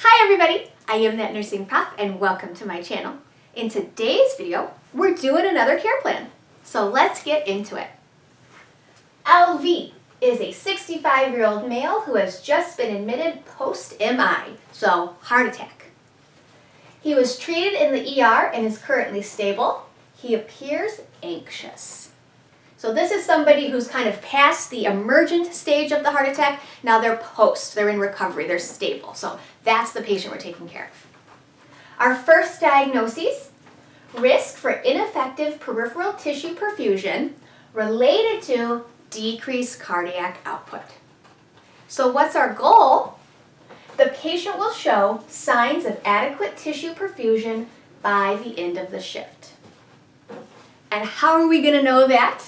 Hi everybody, I am Thatnursingprof and welcome to my channel. In today's video, we're doing another care plan. So let's get into it. LV is a 65-year-old male who has just been admitted post-MI, so heart attack. He was treated in the ER and is currently stable. He appears anxious. So this is somebody who's kind of past the emergent stage of the heart attack. Now they're post, they're in recovery, they're stable. So that's the patient we're taking care of. Our first diagnoses, risk for ineffective peripheral tissue perfusion related to decreased cardiac output. So what's our goal? The patient will show signs of adequate tissue perfusion by the end of the shift. And how are we going to know that?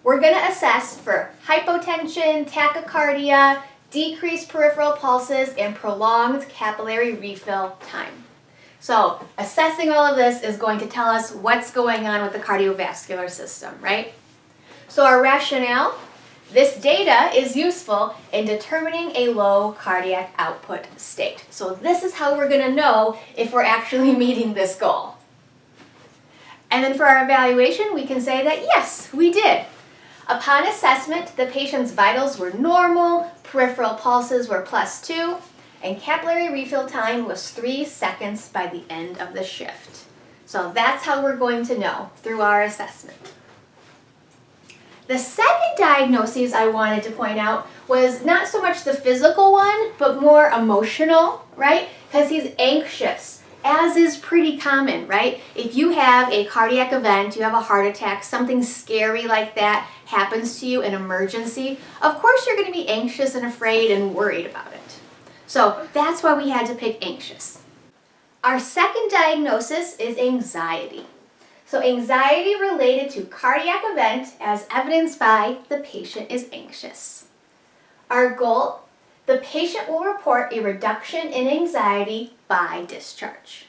We're going to assess for hypotension, tachycardia, decreased peripheral pulses, and prolonged capillary refill time. So assessing all of this is going to tell us what's going on with the cardiovascular system, right? So our rationale, this data is useful in determining a low cardiac output state. So this is how we're going to know if we're actually meeting this goal. And then for our evaluation, we can say that yes, we did. Upon assessment, the patient's vitals were normal, peripheral pulses were +2, and capillary refill time was 3 seconds by the end of the shift. So that's how we're going to know through our assessment. The second diagnosis I wanted to point out was not so much the physical one, but more emotional, right? Because he's anxious, as is pretty common, right? If you have a cardiac event, you have a heart attack, something scary like that happens to you, an emergency, of course you're going to be anxious and afraid and worried about it. So that's why we had to pick anxious. Our second diagnosis is anxiety. So anxiety related to cardiac event as evidenced by the patient is anxious. Our goal, the patient will report a reduction in anxiety by discharge.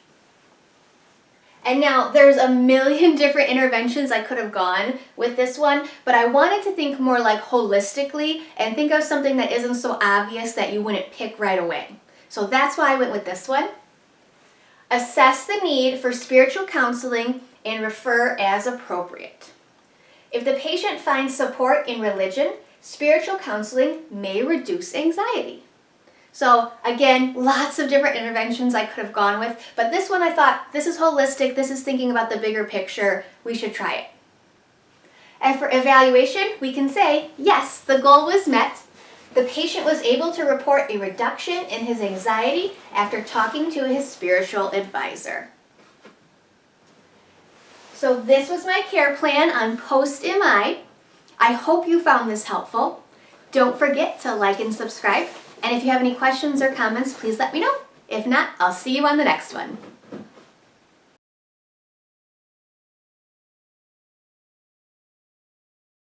And now there's a million different interventions I could have gone with this one, but I wanted to think more like holistically and think of something that isn't so obvious that you wouldn't pick right away. So that's why I went with this one. Assess the need for spiritual counseling and refer as appropriate. If the patient finds support in religion, spiritual counseling may reduce anxiety. So again, lots of different interventions I could have gone with, but this one I thought, this is holistic, this is thinking about the bigger picture, we should try it. And for evaluation, we can say, yes, the goal was met. The patient was able to report a reduction in his anxiety after talking to his spiritual advisor. So this was my care plan on post-MI. I hope you found this helpful. Don't forget to like and subscribe. And if you have any questions or comments, please let me know. If not, I'll see you on the next one.